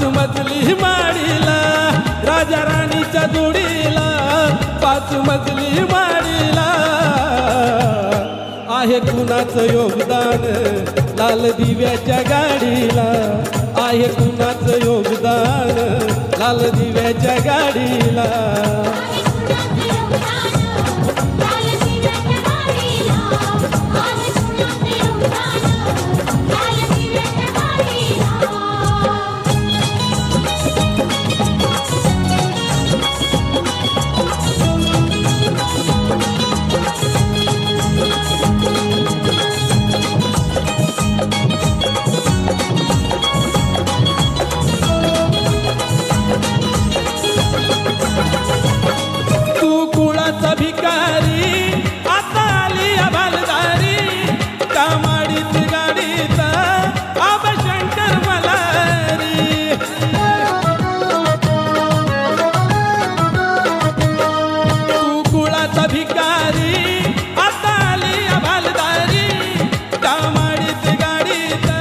पाच मजली माडीला राजा राणीच्या जोडीला, पाच मजली माडीला आहे कुणाचं योगदान लाल दिव्याच्या गाडीला, आहे कुणाचं योगदान लाल दिव्याच्या गाडीला. भिकारी आता आली अबालदारी, कामाडीत गाडीचा आबा शंकर मल्हारी. तू कुळाचा भिकारी आता आली अबालदारी, कामाडीत गाडीचा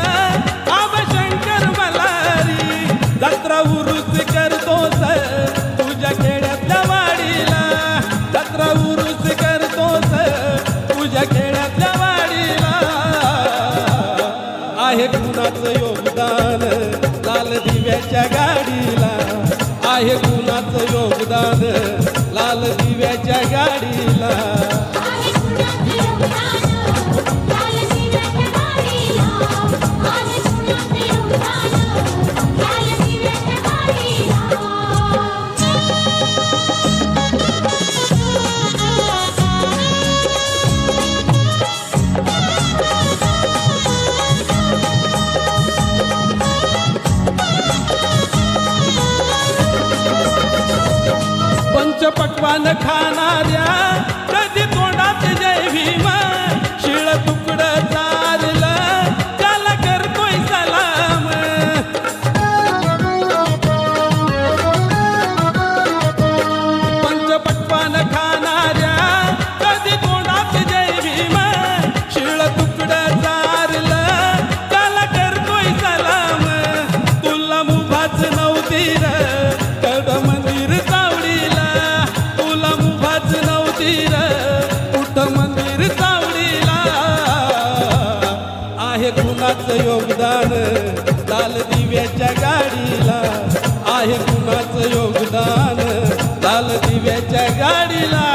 आबा शंकर मल्हारी. जत्रा उरूस करतोस तुझ्या खेड्यातल्या वाडीला, जत्रा उरूस करतोस तुझ्या खेड्यातल्या वाडीला. आहे कुणाचं योगदान लाल दिव्याच्या गाडीला, आहे कुणाचं योगदान लाल दिव्याच्या गाडीला. पंचपक्वान खाणाऱ्या कधी तोंडात जय भीम, शिळ तुकडं चारलं त्याला करतोय सलाम. पंचपक्वान खाणाऱ्या कधी तोंडात जय भीम, शिळ तुकडं चारलं त्याला करतोय सलाम. तुला मुभाच नव्हती र कड मंदिर चावडीला, तुला मुभाच नव्हती र कुठ मंदिर चावडीला. आहे कुणाचं योगदान लाल दिव्याच्या गाडीला, आहे कुणाचं योगदान लाल दिव्याच्या गाडीला.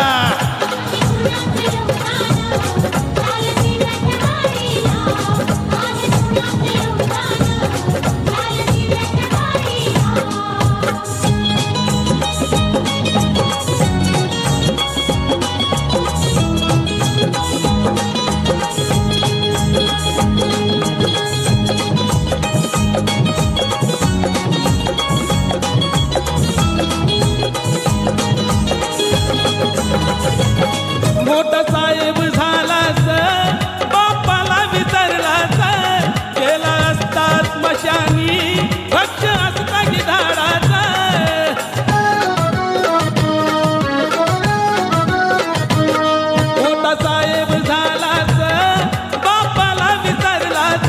मोठा साहेब झालास बापाला विसरलास, गेला असता स्मशानी भक्ष असता गिधाडाचा. मोठा साहेब झालास बापाला विसरलास,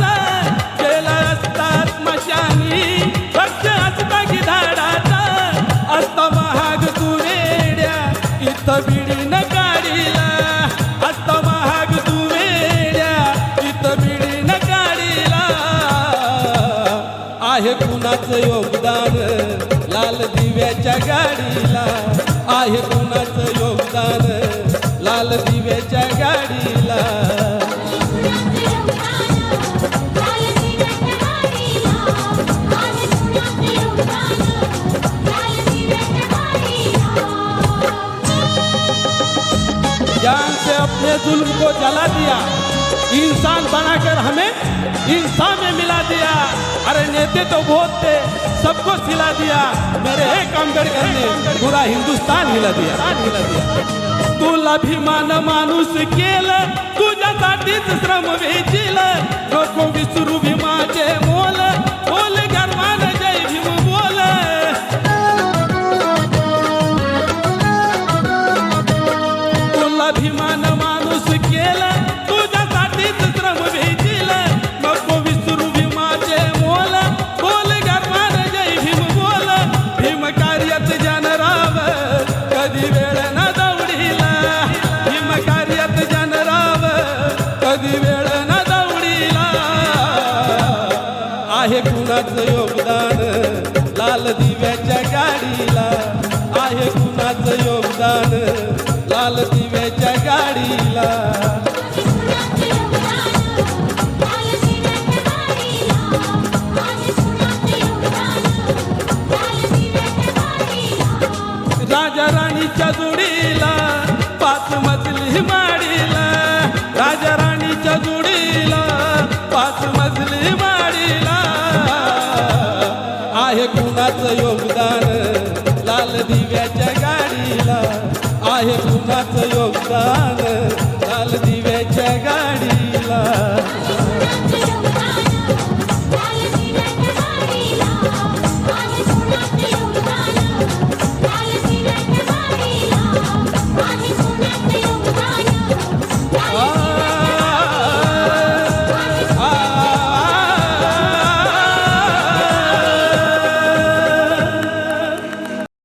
गेला असता स्मशानी भक्ष असता गिधाडाचा. असता महाग तू वेड्या इथं बिडी न गाडीला, असता महाग तू वेड्या इथं बिडी न गाडीला. आहे कुणाचं योगदान लाल दिव्याच्या गाडीला, आहे कुणाचं योगदान लाल दिव्याच्या गाडीला. जान से अपने जुल्म को जला दिया, इंसान बनाकर हमें इंसान में मिला दिया. अरे नेते तो बहुत थे, सबको सिला दिया, मेरे एक अम्बेडकर ने पूरा हिंदुस्तान हिला दिया. तुला अभिमान माणूस केलं, तुझ्यासाठीच श्रम वेचीलं. नको विसरू भीमाचे मोल, बोल गर्वान जय भीम बोल. तुला अभिमान माणूस केलं, तुझ्यासाठीच श्रम वेचीलं. नको विसरू भीमाचे मोल, बोल गर्वान जय भीम आहे कुणाचं योगदान लाल दिव्याच्या गाडीला, आहे कुणाचं योगदान लाल दिव्याच्या गाडीला. राजा राणीच्या जोडीला 5 मजली माडीला, राजा राणीच्या जोडीला 5 मजली माडीला, आहे कुणाचं योगदान लाल दिव्याच्या गाडीला, आहे कुणाचं